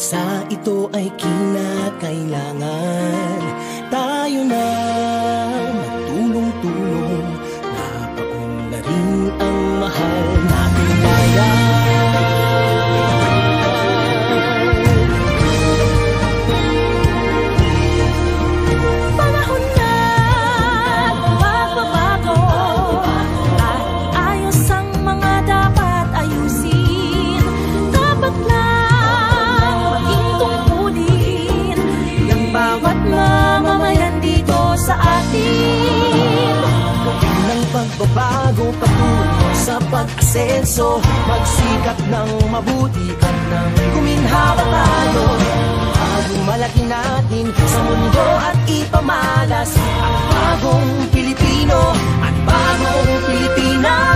bansa ito ay kinakailangan tayo na magtulong-tulong, napaunlarin ang mahal nating bayan. Panahon na magbabago at iayos ang mga dapat ayusin. Dapat lang maging tungkulin ng bawat mamamayan dito sa atin. Ng pagbabago patungo sa pag-asenso, magsikap ng mabuti at nang guminhawa tayo. Malaki natin sa mundo at ipamalas ang bagong Pilipino at bagong Pilipinas.